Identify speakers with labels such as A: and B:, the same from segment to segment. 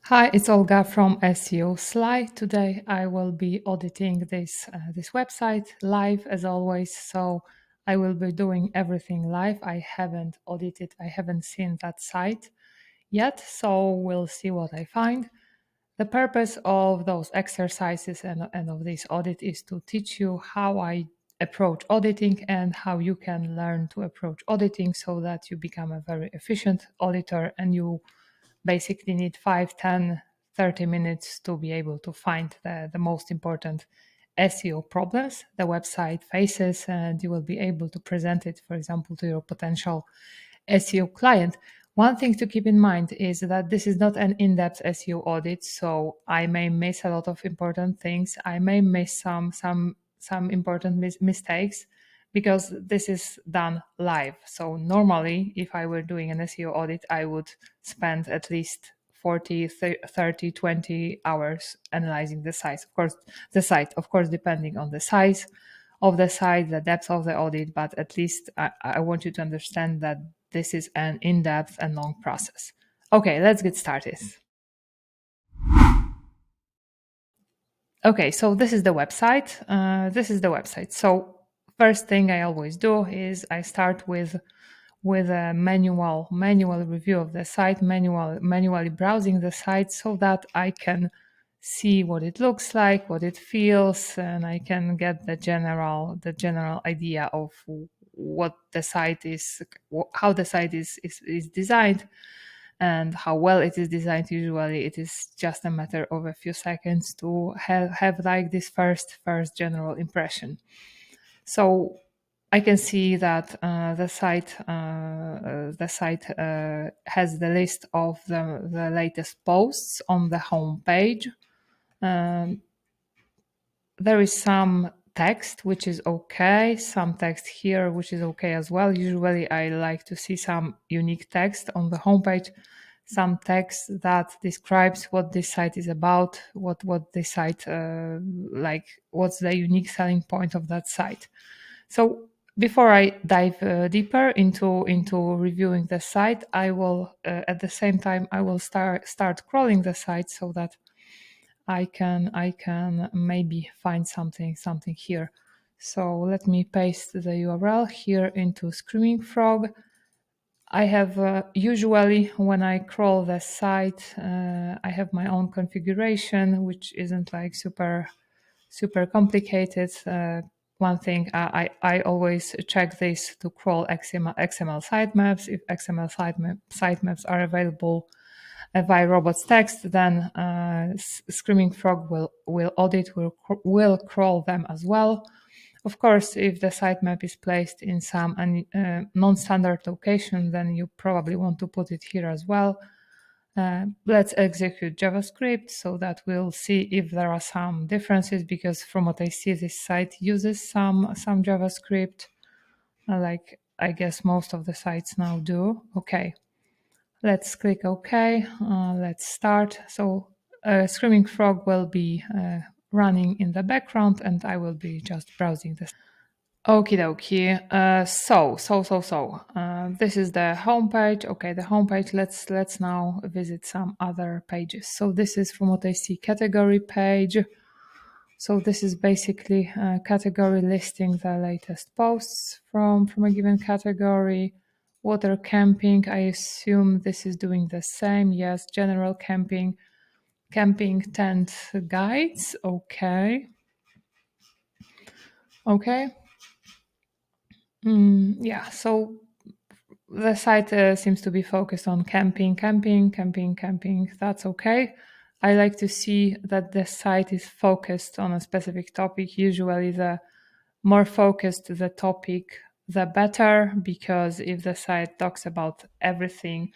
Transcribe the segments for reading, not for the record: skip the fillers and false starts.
A: Hi, it's Olga from SEO Sly. Today I will be auditing this website live as always. So I will be doing everything live. I haven't audited, I haven't seen that site yet. So we'll see what I find. The purpose of those exercises and of this audit is to teach you how I approach auditing and how you can learn to approach auditing so that you become a very efficient auditor and you basically need 5, 10, 30 minutes to be able to find the most important SEO problems the website faces, and you will be able to present it, for example, to your potential SEO client. One thing to keep in mind is that this is not an in-depth SEO audit, so I may miss a lot of important things. I may miss some important mistakes because this is done live. So normally, if I were doing an SEO audit, I would spend at least 40, 30, 20 hours analyzing the site, of course, depending on the size of the site, the depth of the audit, but at least I want you to understand that this is an in-depth and long process. Okay, let's get started. Okay, so this is the website. So first thing I always do is I start with a manual review of the site, manually browsing the site so that I can see what it looks like, what it feels, and I can get the general idea of what the site is, how the site is designed, and how well it is designed. Usually it is just a matter of a few seconds to have like this first general impression. So I can see that the site has the list of the latest posts on the home page. Um, there is some text which is okay, some text here which is okay as well. Usually I like to see some unique text on the homepage, some text that describes what this site is about, what this site like, what's the unique selling point of that site. So before I dive deeper into reviewing the site, I will at the same time I will start crawling the site so that I can maybe find something here. So let me paste the URL here into Screaming Frog. I have usually when I crawl the site, I have my own configuration, which isn't like super complicated. One thing I always check this to crawl XML sitemaps. If XML sitemaps are available via robots text, then Screaming Frog will crawl them as well. Of course, if the sitemap is placed in some non-standard location, then you probably want to put it here as well. Let's execute JavaScript so that we'll see if there are some differences, because from what I see, this site uses some JavaScript, like I guess most of the sites now do. Okay, let's click OK. Let's start. So Screaming Frog will be running in the background, and I will be just browsing this. Okie dokie. This is the homepage. Okay, the homepage. Let's now visit some other pages. So this is, from what I see, category page. So this is basically a category listing the latest posts from a given category. Water camping. I assume this is doing the same. Yes, general camping tent guides. Okay. Yeah. So the site seems to be focused on camping. That's okay. I like to see that the site is focused on a specific topic. Usually the more focused the topic, the better, because if the site talks about everything,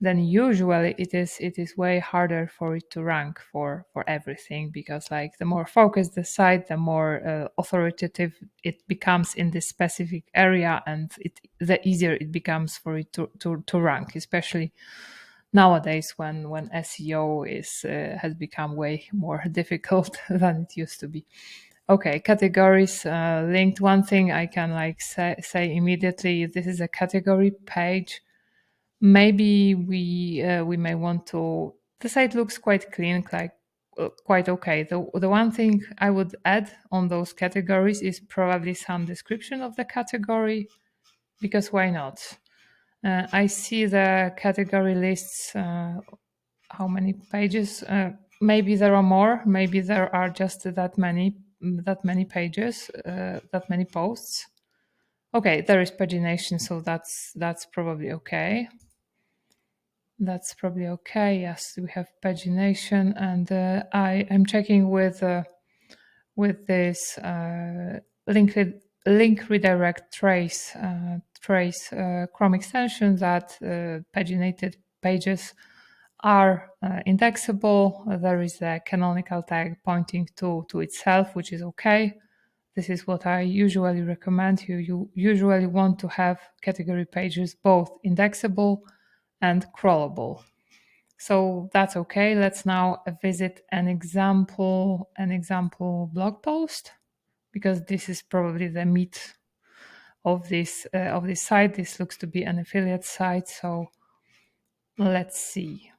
A: then usually it is way harder for it to rank for everything, because like the more focused the site, the more authoritative it becomes in this specific area, and the easier it becomes for it to rank, especially nowadays when SEO is has become way more difficult than it used to be. Okay, categories linked. One thing I can like say immediately, this is a category page. Maybe we may want to the site looks quite clean, quite okay. The one thing I would add on those categories is probably some description of the category, because why not? I see the category lists. How many pages? Maybe there are more. Maybe there are just that many pages, that many posts. Okay, there is pagination, so that's probably okay. That's probably okay. Yes, we have pagination, and I am checking with this link redirect trace Chrome extension that paginated pages are indexable. There is a canonical tag pointing to itself, which is okay. This is what I usually recommend. You usually want to have category pages both indexable and crawlable. So that's okay. Let's now visit an example blog post, because this is probably the meat of this site. This looks to be an affiliate site. So let's see.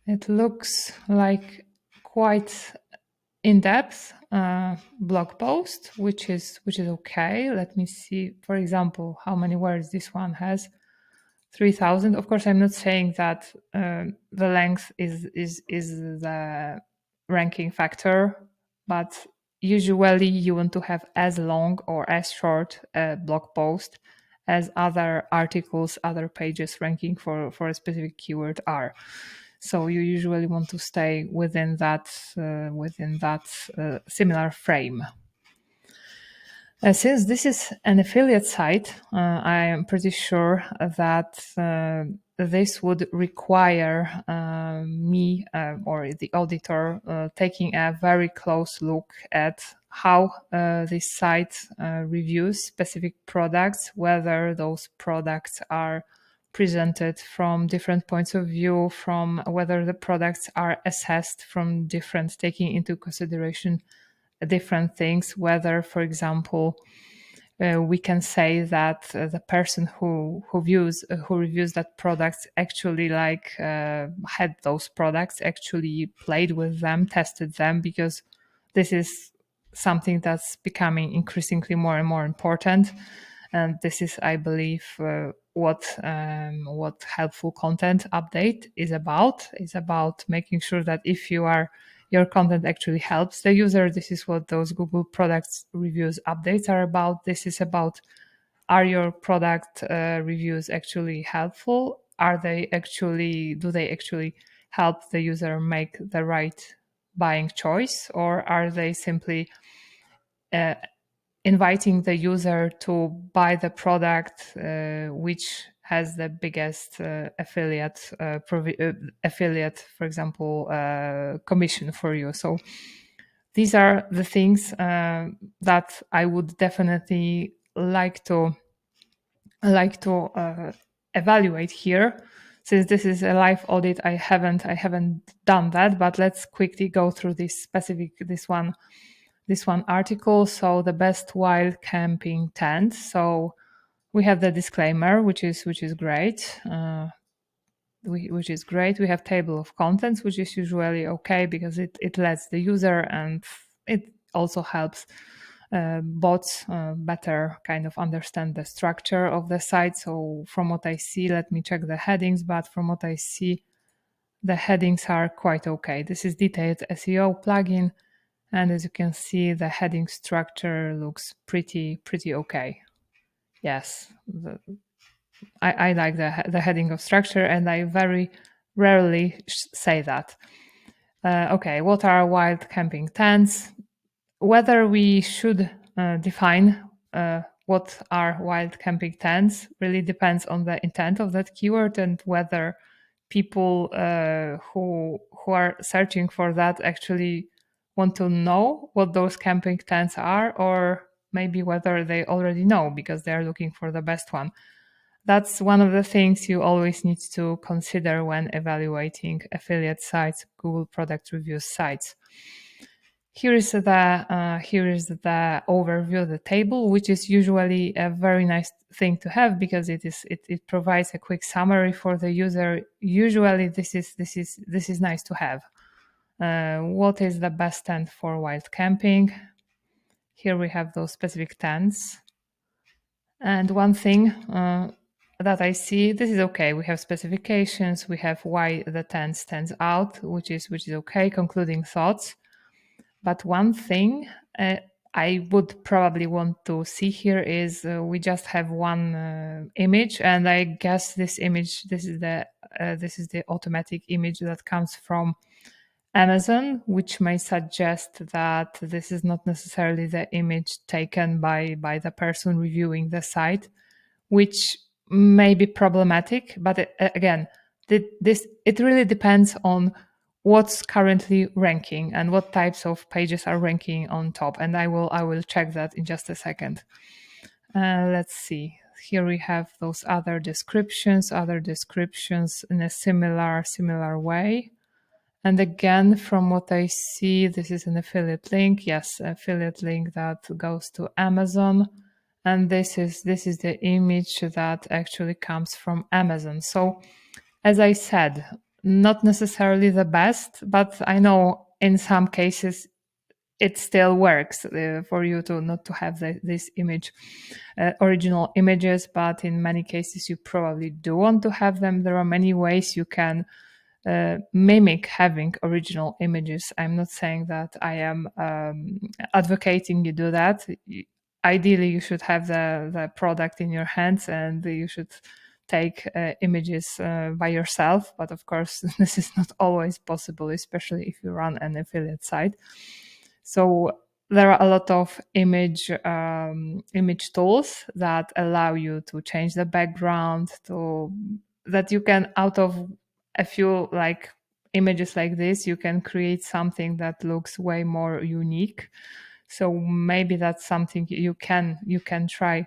A: It looks like quite in-depth blog post, which is okay. Let me see, for example, how many words this one has. 3,000. Of course, I'm not saying that the length is the ranking factor, but usually you want to have as long or as short a blog post as other articles, other pages ranking for a specific keyword are. So you usually want to stay within that similar frame. Since this is an affiliate site, I am pretty sure that this would require me or the auditor taking a very close look at how this site reviews specific products, whether those products are presented from different points of view, from whether the products are assessed from different, taking into consideration different things, whether, for example, we can say that the person who reviews that product actually had those products, actually played with them, tested them, because this is something that's becoming increasingly more and more important. And this is, I believe, what helpful content update is about. It's about making sure that if your content actually helps the user. This is what those Google products reviews updates are about. This is about, are your product reviews actually helpful? Do they actually help the user make the right buying choice? Or are they simply inviting the user to buy the product which has the biggest affiliate, for example, commission for you? So these are the things that I would definitely like to evaluate here. Since this is a live audit, I haven't done that, but let's quickly go through this one article. So the best wild camping tent. So we have the disclaimer, which is great. Which is great. We have table of contents, which is usually okay because it lets the user, and it also helps bots better kind of understand the structure of the site. So from what I see, let me check the headings, but from what I see, the headings are quite okay. This is detailed SEO plugin. And as you can see, the heading structure looks pretty okay. Yes, I like the heading of structure, and I very rarely say that. Okay, what are wild camping tents? Whether we should define what are wild camping tents really depends on the intent of that keyword, and whether people who are searching for that actually want to know what those camping tents are, or maybe whether they already know because they're looking for the best one. That's one of the things you always need to consider when evaluating affiliate sites, Google product review sites. Here is the overview, the table, which is usually a very nice thing to have because it provides a quick summary for the user. Usually, this is nice to have. What is the best tent for wild camping? Here we have those specific tents. And one thing that I see, this is okay. We have specifications. We have why the tent stands out, which is okay. Concluding thoughts. But one thing I would probably want to see here is we just have one image, and I guess this image, this is the automatic image that comes from Amazon, which may suggest that this is not necessarily the image taken by the person reviewing the site, which may be problematic. But again, it really depends on what's currently ranking and what types of pages are ranking on top. And I will check that in just a second. Let's see. Here we have those other descriptions in a similar way. And again, from what I see, this is an affiliate link. Yes, affiliate link that goes to Amazon. And this is the image that actually comes from Amazon. So as I said, not necessarily the best, but I know in some cases it still works for you to not to have this image, original images, but in many cases you probably do want to have them. There are many ways you can mimic having original images. I'm not saying that I am advocating you do that. Ideally, you should have the product in your hands and you should take images by yourself. But of course, this is not always possible, especially if you run an affiliate site. So there are a lot of image tools that allow you to change the background, that you can, out of a few like images like this, you can create something that looks way more unique. So maybe that's something you can try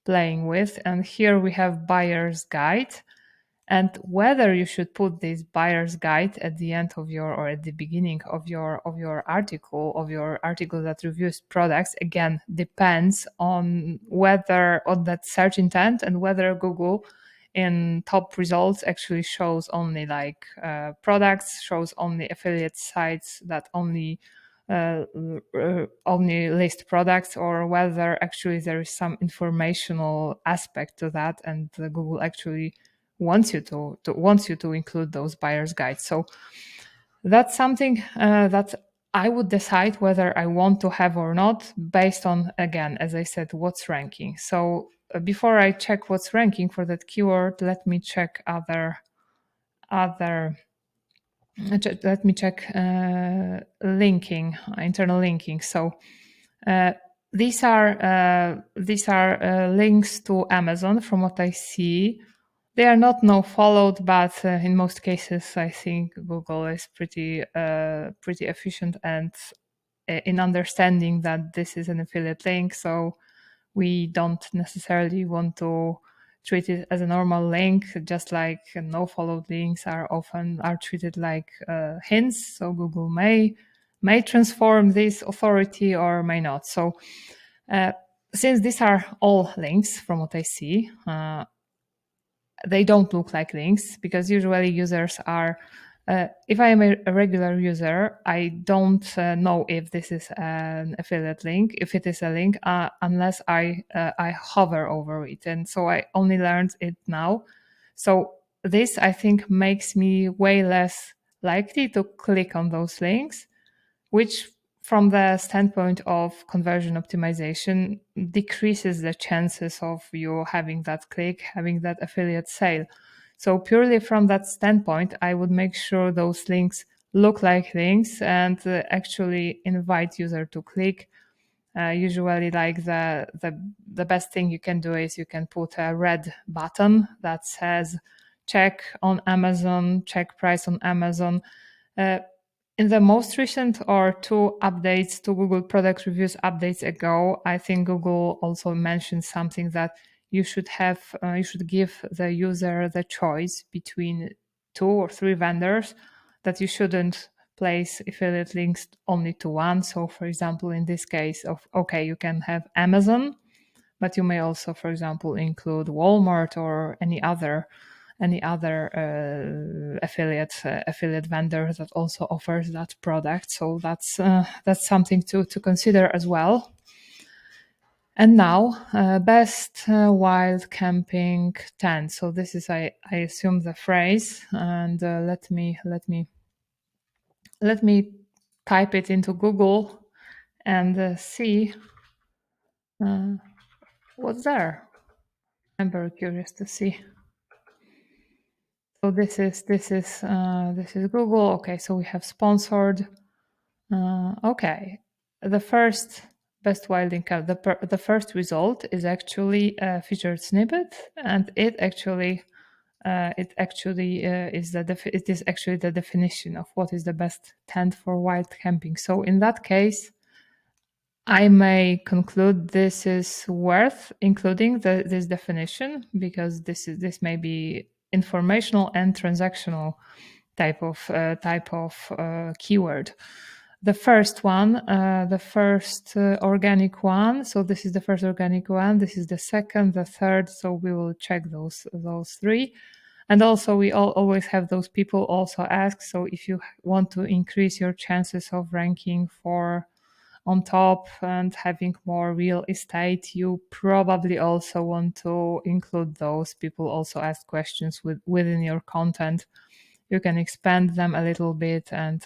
A: playing with. And here we have buyer's guide. And whether you should put this buyer's guide at the end of your, or at the beginning of your article that reviews products, again, depends on whether on that search intent and whether Google in top results actually shows only like products, shows only affiliate sites that only list products, or whether actually there is some informational aspect to that and Google actually wants you to include those buyer's guides. So that's something that I would decide whether I want to have or not based on, again, as I said, what's ranking. So before I check what's ranking for that keyword, let me check let me check linking, internal linking. So these are links to Amazon. From what I see, they are not no followed, but in most cases, I think Google is pretty efficient and in understanding that this is an affiliate link. So we don't necessarily want to treat it as a normal link, just like no followed links are treated like hints. So Google may transform this authority or may not. So since these are all links from what I see, they don't look like links because usually users are, if I am a regular user, I don't know if this is an affiliate link, if it is a link, unless I hover over it. And so I only learned it now. So this, I think, makes me way less likely to click on those links, which from the standpoint of conversion optimization decreases the chances of you having that click, having that affiliate sale. So purely from that standpoint, I would make sure those links look like links and actually invite user to click. Usually, like the best thing you can do is you can put a red button that says check on Amazon, check price on Amazon. In the most recent or two updates to Google product reviews updates ago, I think Google also mentioned something that you should give the user the choice between 2 or 3 vendors, that you shouldn't place affiliate links only to one. So for example, in this case you can have Amazon, but you may also, for example, include Walmart or any other affiliate vendor that also offers that product. So that's something to consider as well. And now, best wild camping tent. So this is, I assume, the phrase. And let me type it into Google and see what's there. I'm very curious to see. So this is Google. Okay, so we have sponsored. Okay, the first best wilding camp. The first result is actually a featured snippet, and it actually it is actually the definition of what is the best tent for wild camping. So in that case, I may conclude this is worth including this definition, because this may be informational and transactional type of keyword. The first one, the first organic one. So this is the first organic one. This is the second, the third. So we will check those three. And also, we always have those people also ask. So if you want to increase your chances of ranking for on top and having more real estate, you probably also want to include those people also ask questions within your content. You can expand them a little bit and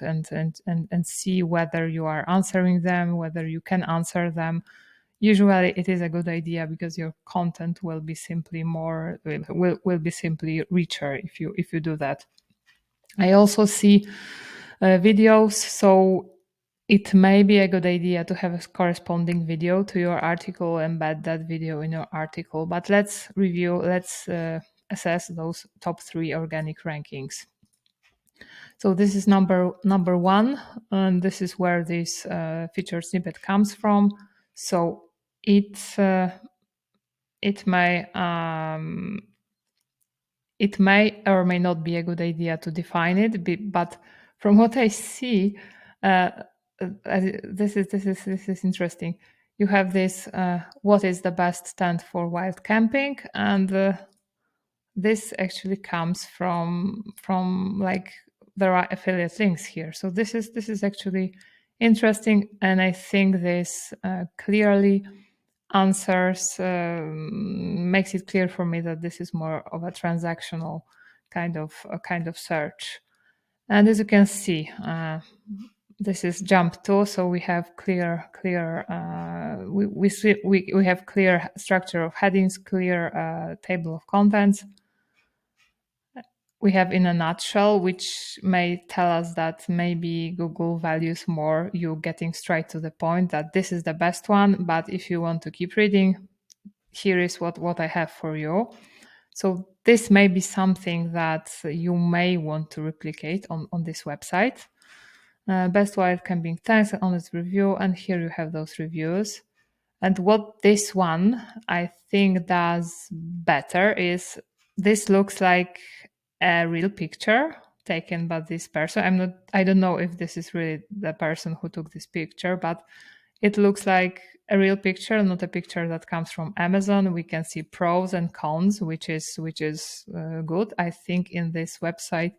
A: see whether you are answering them, whether you can answer them. Usually it is a good idea because your content will be simply will be simply richer if you do that. I also see videos, so it may be a good idea to have a corresponding video to your article, embed that video in your article. But let's assess those top 3 organic rankings. So this is number 1, and this is where this featured snippet comes from. So it may or may not be a good idea to define it, but from what I see, this is interesting. You have this what is the best tent for wild camping, and this actually comes from like there are affiliate links here. So this is actually interesting, and I think this clearly answers makes it clear for me that this is more of a transactional kind of search. And as you can see, this is jump 2, so we have we have clear structure of headings, clear table of contents. We have in a nutshell, which may tell us that maybe Google values more you getting straight to the point, that this is the best one, but if you want to keep reading, here is what I have for you. So this may be something that you may want to replicate on this website. Best wild camping thanks, honest review, and here you have those reviews. And what this one I think does better is this looks like a real picture taken by this person. I don't know if this is really the person who took this picture, but it looks like a real picture, not a picture that comes from Amazon. We can see pros and cons, which is good. I think on this website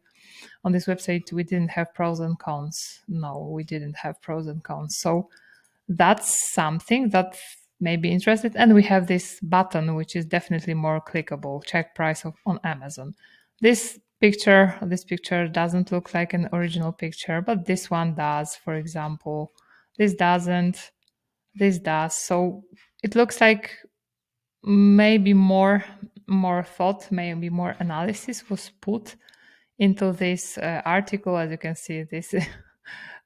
A: we didn't have pros and cons. No, we didn't have pros and cons. So that's something that may be interested. And we have this button, which is definitely more clickable. Check price on Amazon. This picture doesn't look like an original picture, but this one does. For example, this doesn't. This does. So it looks like maybe more thought, maybe more analysis was put into this article. As you can see, this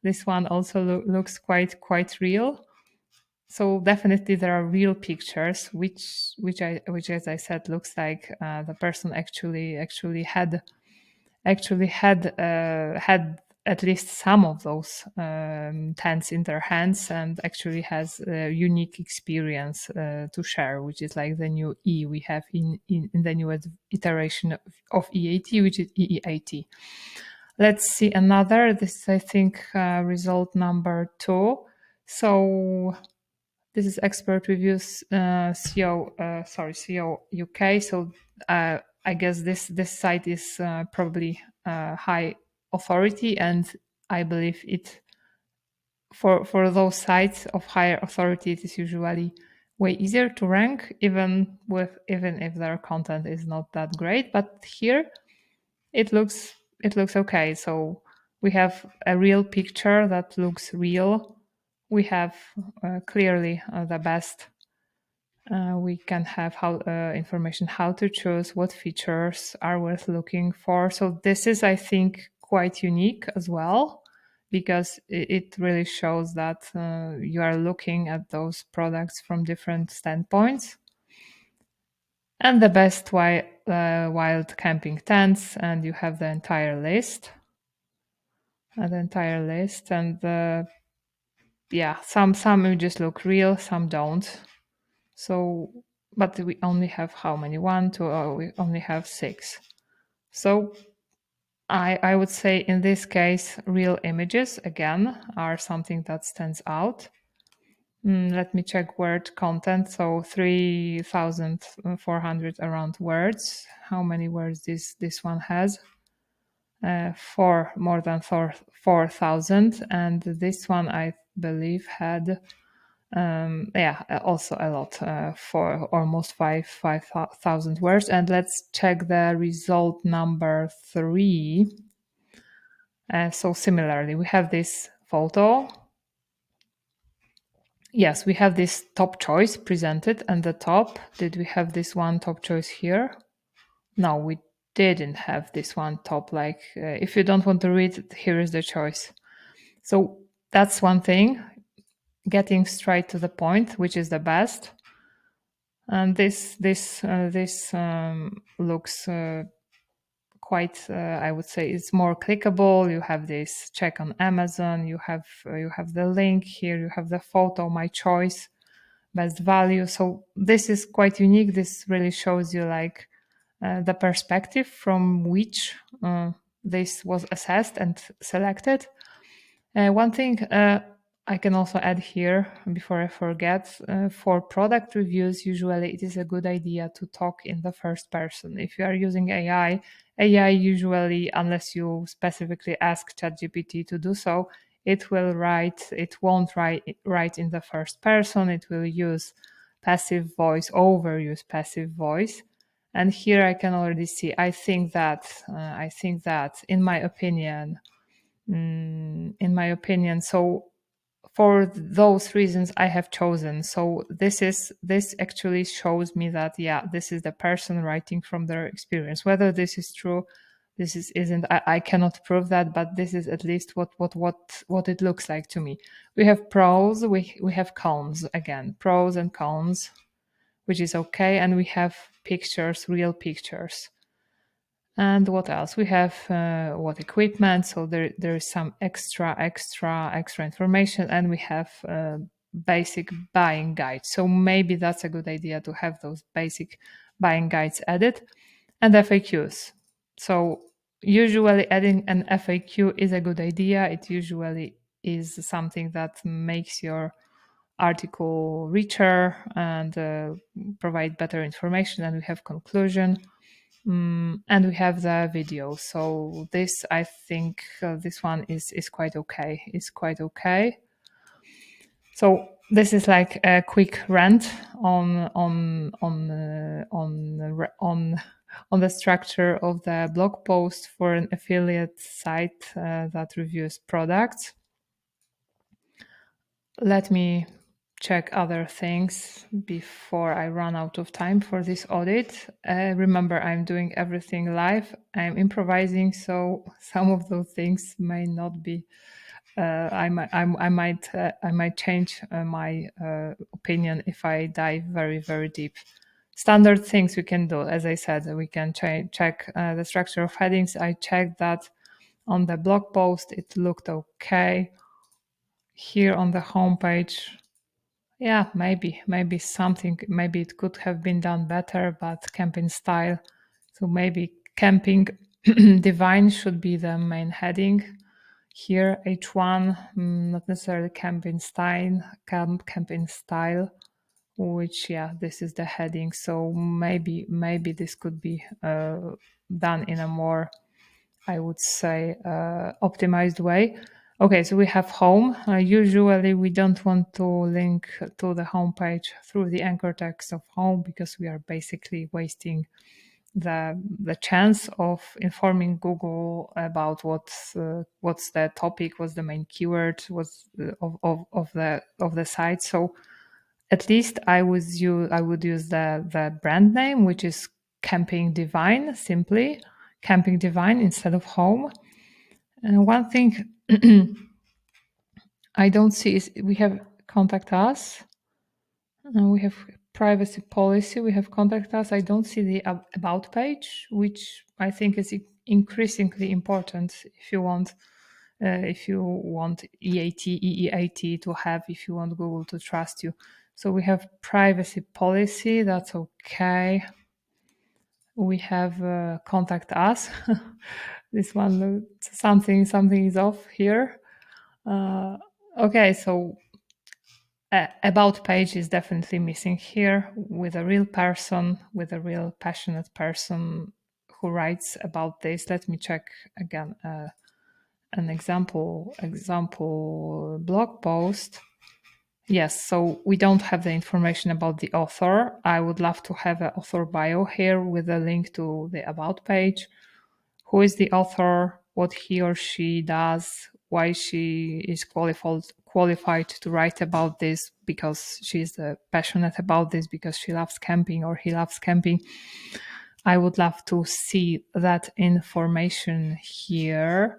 A: this one also looks quite real. So definitely there are real pictures, which as I said looks like the person actually had at least some of those tents in their hands, and actually has a unique experience to share, which is like the new E we have in the newest iteration of EAT, which is EEAT. Let's see another. This is, I think, result number 2. So this is expert reviews SEO UK. So I guess this site is probably high authority, and I believe it for those sites of higher authority, it is usually way easier to rank, even if their content is not that great. But here it looks okay. So we have a real picture that looks real. We have clearly the best. We can have how information how to choose, what features are worth looking for. So this is, I think, quite unique as well, because it really shows that you are looking at those products from different standpoints. And the best wild camping tents, and you have the entire list. And yeah, some images look real, some don't. So, but we only have how many? One, two, oh, we only have 6. So I would say in this case, real images again are something that stands out. Let me check word content. So 3,400 around words. How many words this one has? More than 4,000, and this one I believe had also a lot, for almost 5,000 words. And let's check the result number 3. So similarly, we have this photo. Yes, we have this top choice presented and the top. Did we have this one top choice here? No, we didn't have this one top. Like if you don't want to read, here is the choice. So that's one thing, getting straight to the point, which is the best. And this looks quite, I would say, it's more clickable. You have this check on Amazon. You have the link here. You have the photo, my choice, best value. So this is quite unique. This really shows you like the perspective from which this was assessed and selected. One thing I can also add here before I forget, for product reviews, usually it is a good idea to talk in the first person. If you are using AI usually, unless you specifically ask ChatGPT to do so, it won't write in the first person. It will use passive voice, overuse passive voice. And here I can already see, I think that in my opinion, so for those reasons I have chosen. So this actually shows me that, yeah, this is the person writing from their experience. Whether this is true, isn't, I cannot prove that, but this is at least what it looks like to me. We have pros, we have cons, again, pros and cons, which is okay. And we have pictures, real pictures. And what else? We have what equipment. So there is some extra information, and we have basic buying guides. So maybe that's a good idea to have those basic buying guides added, and FAQs. So usually adding an FAQ is a good idea. It usually is something that makes your article richer and provide better information. And we have conclusion. And we have the video. So this, I think, this one is quite okay. It's quite okay. So this is like a quick rant on the structure of the blog post for an affiliate site that reviews products. Let me check other things before I run out of time for this audit. Remember, I'm doing everything live. I'm improvising, so some of those things may not be. I might change my opinion if I dive very, very deep. Standard things we can do, as I said, we can check the structure of headings. I checked that on the blog post; it looked okay. Here on the homepage, yeah, maybe it could have been done better, but camping style. So maybe camping Divine should be the main heading. Here, H1, not necessarily campaign style, which, yeah, this is the heading. So maybe this could be done in a more, I would say, optimized way. Okay, so we have home. Usually we don't want to link to the home page through the anchor text of home because we are basically wasting the chance of informing Google about what's the topic, what's the main keyword, what's of the site. So at least I would use the brand name, which is Camping Divine, simply Camping Divine instead of home. And one thing I don't see is we have contact us. We have privacy policy. We have contact us. I don't see the about page, which I think is increasingly important if you want EEAT to have, if you want Google to trust you. So we have privacy policy. That's okay. We have contact us. This one, something is off here. Okay, so about page is definitely missing here, with a real person, with a real passionate person who writes about this. Let me check again an example blog post. Yes, so we don't have the information about the author. I would love to have an author bio here with a link to the about page. Who is the author, what he or she does, why she is qualified to write about this, because she's passionate about this, because she loves camping or he loves camping. I would love to see that information here.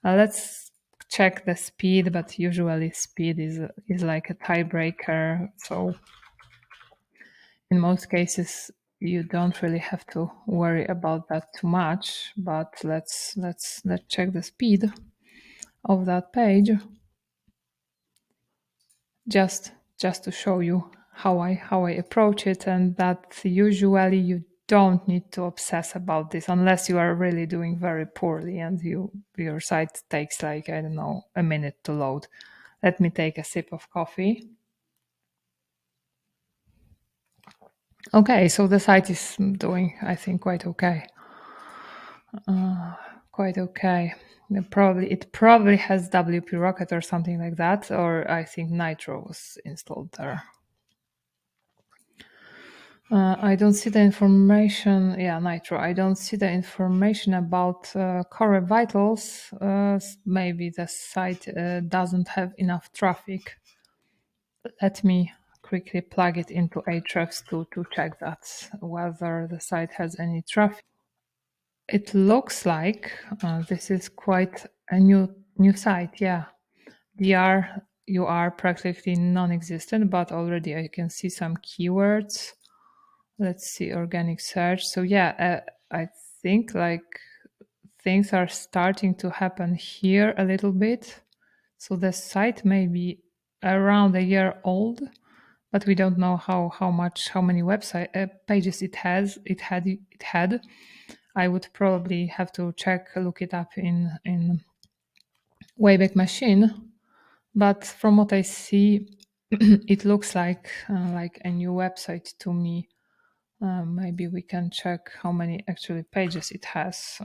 A: Let's check the speed, but usually speed is like a tiebreaker. So in most cases, you don't really have to worry about that too much. But let's check the speed of that page, just to show you how I approach it, and that usually you don't need to obsess about this unless you are really doing very poorly and your site takes, like, I don't know, a minute to load. Let me take a sip of coffee. Okay, so the site is doing, I think, quite okay. Quite okay. It probably has WP Rocket or something like that, or I think Nitro was installed there. I don't see the information. Yeah, Nitro. I don't see the information about Core Vitals. Maybe the site doesn't have enough traffic. Let me quickly plug it into Ahrefs to check that, whether the site has any traffic. It looks like this is quite a new site. Yeah, DR you are practically non-existent, but already I can see some keywords. Let's see, organic search. So yeah, I think like things are starting to happen here a little bit. So the site may be around a year old, but we don't know how many website pages it had. I would probably have to look it up in Wayback Machine. But from what I see, it looks like a new website to me. Maybe we can check how many actually pages it has.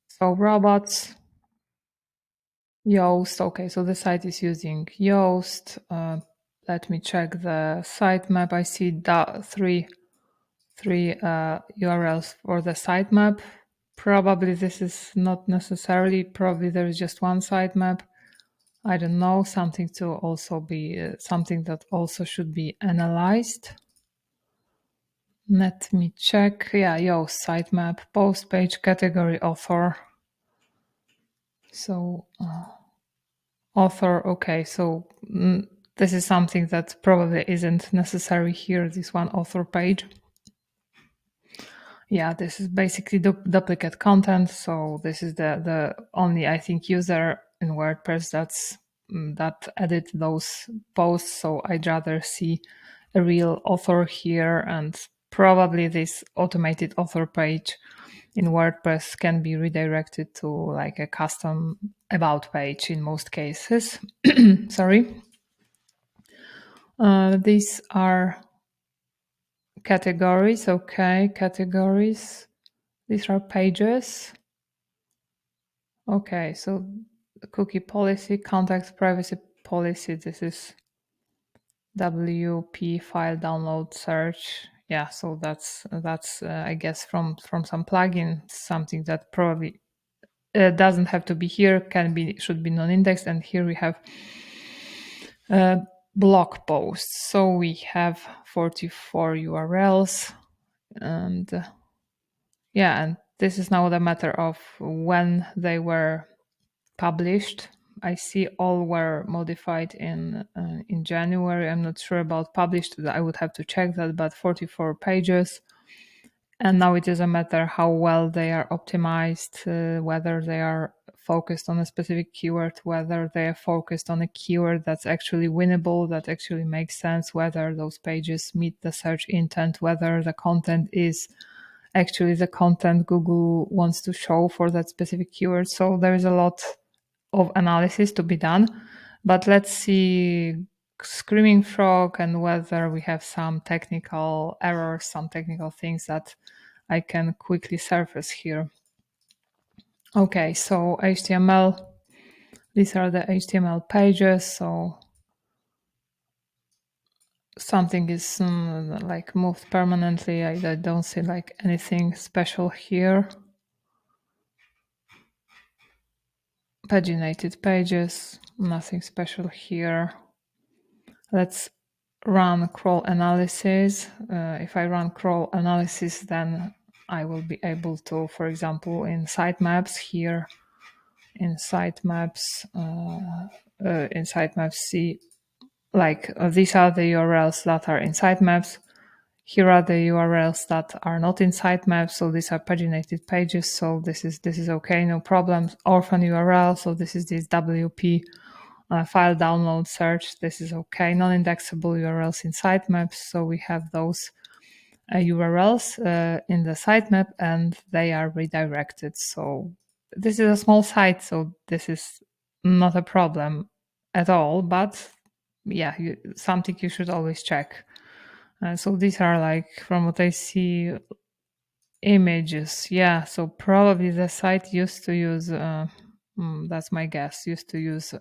A: So robots, Yoast. Okay, so the site is using Yoast. Let me check the sitemap. I see three URLs for the sitemap. Probably this is not necessarily. Probably there is just one sitemap. I don't know. Something to also be something that also should be analyzed. Let me check. Yeah, Yoast sitemap, post page, category, author. So author. Okay, so this is something that probably isn't necessary here. This one author page. Yeah, this is basically duplicate content. So this is the only, I think, user in WordPress that edit those posts. So I'd rather see a real author here and probably this automated author page in WordPress can be redirected to like a custom about page in most cases. Sorry. These are categories. Okay, categories. These are pages. Okay, so the cookie policy, context privacy policy. This is WP file download search. Yeah, so that's I guess from some plugin, something that probably doesn't have to be here, should be non-indexed. And here we have blog posts. So we have 44 URLs, and yeah, and this is now the matter of when they were published. I see all were modified in January. I'm not sure about published. I would have to check that, but 44 pages. And now it is a matter how well they are optimized, whether they are focused on a specific keyword, whether they are focused on a keyword that's actually winnable, that actually makes sense, whether those pages meet the search intent, whether the content is actually the content Google wants to show for that specific keyword. So there is a lot of analysis to be done. But let's see Screaming Frog and whether we have some technical errors, some technical things that I can quickly surface here. Okay, so HTML. These are the HTML pages. So something is like moved permanently. I don't see like anything special here. Paginated pages, nothing special here. Let's run crawl analysis. If I run crawl analysis, then I will be able to, for example, in Sitemaps here, in Sitemaps, see like these are the URLs that are in Sitemaps. Here are the URLs that are not in Sitemaps, so these are paginated pages. So this is okay, no problems. Orphan URL, so this is this WP file download search. This is okay. Non-indexable URLs in Sitemaps, so we have those URLs in the sitemap, and they are redirected. So this is a small site, so this is not a problem at all. But yeah, something you should always check. So these are like, from what I see, images. Yeah, so probably the site used to use, that's my guess, used to use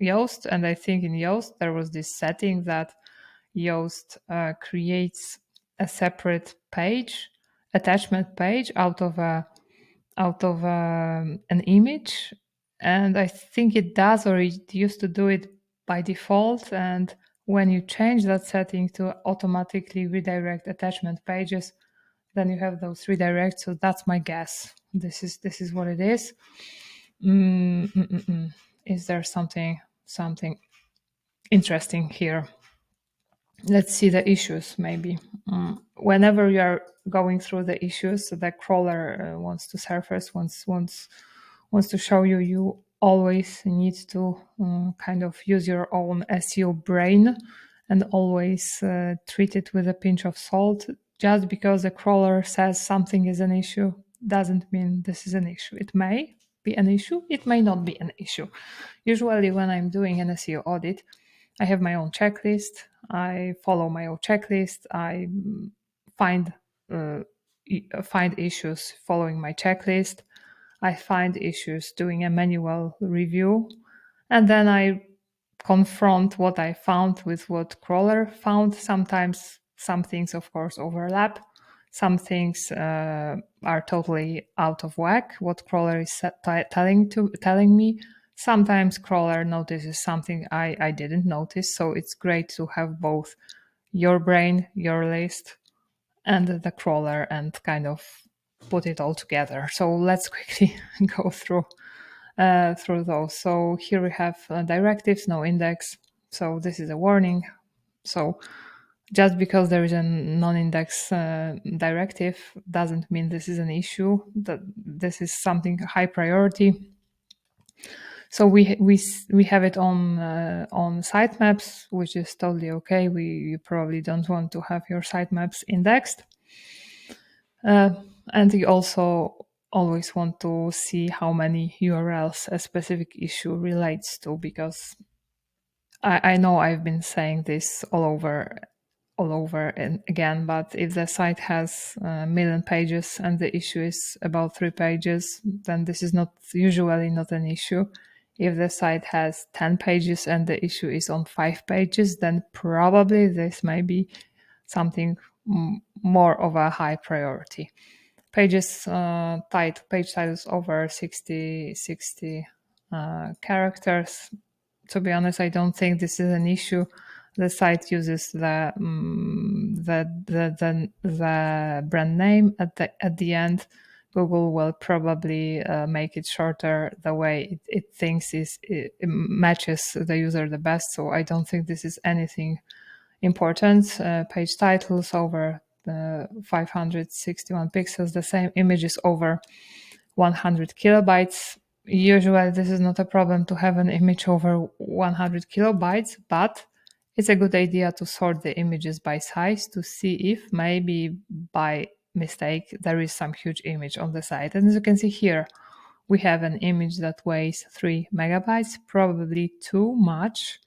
A: Yoast. And I think in Yoast there was this setting that Yoast creates a separate page, attachment page out of an image. And I think it does, or it used to do it by default. And when you change that setting to automatically redirect attachment pages, then you have those redirects. So that's my guess. This is what it is. Is there something interesting here? Let's see the issues maybe. Whenever you are going through the issues, the crawler wants to surface, wants to show you, you always need to kind of use your own SEO brain and always treat it with a pinch of salt. Just because the crawler says something is an issue doesn't mean this is an issue. It may be an issue, it may not be an issue. Usually when I'm doing an SEO audit, I have my own checklist. I follow my own checklist. I find issues following my checklist. I find issues doing a manual review, and then I confront what I found with what crawler found. Sometimes some things, of course, overlap. Some things are totally out of whack. What crawler is telling me. Sometimes crawler notices something I didn't notice. So it's great to have both your brain, your list, and the crawler, and kind of put it all together. So let's quickly go through those. So here we have directives, no index. So this is a warning. So just because there is a non-index directive doesn't mean this is an issue. That this is something high priority. So we have it on sitemaps, which is totally okay. You probably don't want to have your sitemaps indexed, and you also always want to see how many URLs a specific issue relates to, because I know I've been saying this all over and again, but if the site has a million pages and the issue is about 3 pages, then this is not usually not an issue. If the site has 10 pages and the issue is on 5 pages, then probably this may be something more of a high priority. Pages page titles over 60 characters. To be honest, I don't think this is an issue. The site uses the brand name at the end. Google will probably make it shorter the way it thinks it matches the user the best. So I don't think this is anything important. Page titles over 561 pixels, the same images over 100 kilobytes. Usually this is not a problem to have an image over 100 kilobytes, but it's a good idea to sort the images by size to see if maybe by mistake there is some huge image on the site. And as you can see here, we have an image that weighs 3 megabytes, probably too much.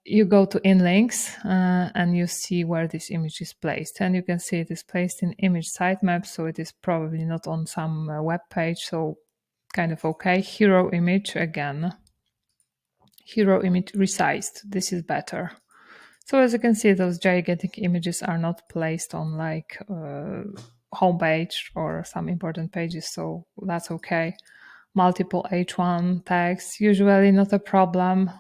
A: You go to in links and you see where this image is placed, and you can see it is placed in image sitemap, so it is probably not on some web page, so kind of okay. Hero image again, hero image resized, this is better. So as you can see, those gigantic images are not placed on like homepage or some important pages, so that's okay. Multiple H1 tags, usually not a problem.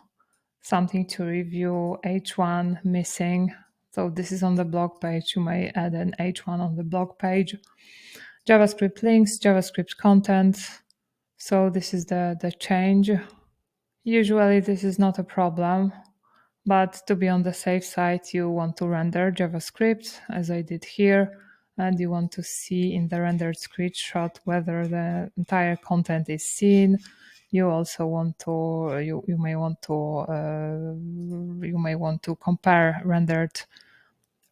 A: Something to review, H1 missing. So this is on the blog page. You may add an H1 on the blog page. JavaScript links, JavaScript content. So this is the change. Usually this is not a problem, but to be on the safe side, you want to render JavaScript as I did here, and you want to see in the rendered screenshot whether the entire content is seen. You also want to you may want to compare rendered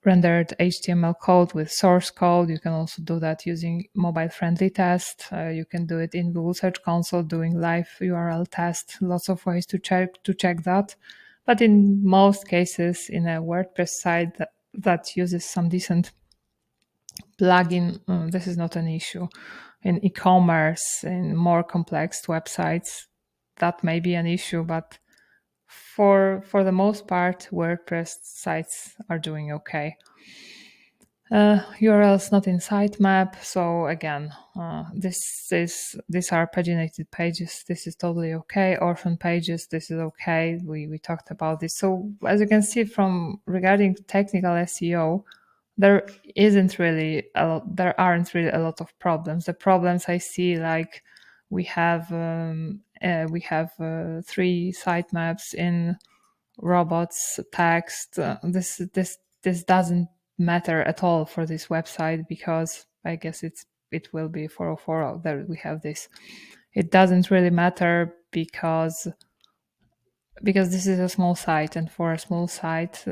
A: HTML code with source code. You can also do that using mobile friendly test. You can do it in Google Search Console doing live URL test. Lots of ways to check that. But in most cases, in a WordPress site that uses some decent plugin, this is not an issue. In e-commerce, in more complex websites, that may be an issue, but for the most part, WordPress sites are doing okay. URLs not in sitemap. So again, these are paginated pages. This is totally okay. Orphan pages, this is okay. We talked about this. So as you can see from regarding technical SEO, there aren't really a lot of problems. The problems I see, like we have 3 sitemaps in robots, text. This doesn't matter at all for this website, because I guess it will be 404. There we have this. It doesn't really matter because this is a small site, and for a small site,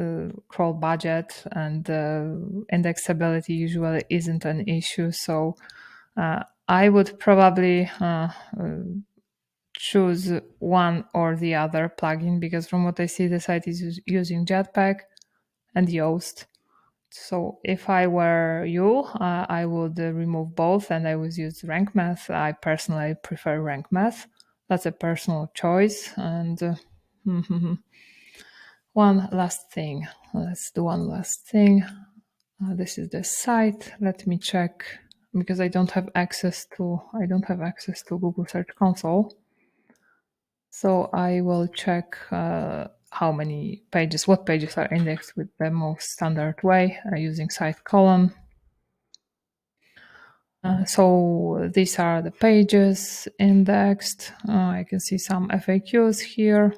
A: crawl budget and indexability usually isn't an issue. So I would probably choose one or the other plugin, because from what I see, the site is using Jetpack and Yoast. So if I were you, I would remove both and I would use rank math. I personally prefer rank math. That's a personal choice. And one last thing. Let's do one last thing. This is the site. Let me check, because I don't have access to Google Search Console. So I will check how many pages, what pages are indexed with the most standard way using site column. So these are the pages indexed. I can see some FAQs here.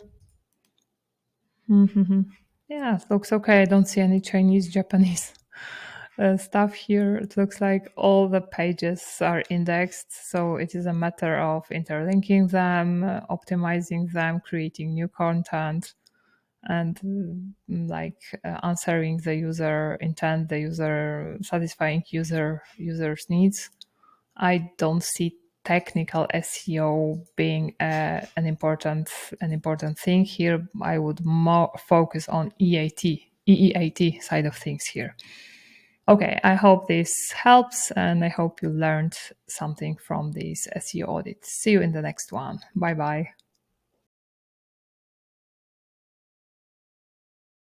A: Yeah, it looks okay. I don't see any Chinese, Japanese stuff here. It looks like all the pages are indexed, so it is a matter of interlinking them, optimizing them, creating new content, and answering the user intent, the user satisfying users needs. I don't see technical SEO being an important thing here. I would more focus on EEAT side of things here. Okay, I hope this helps, and I hope you learned something from this SEO audit. See you in the next one. Bye bye.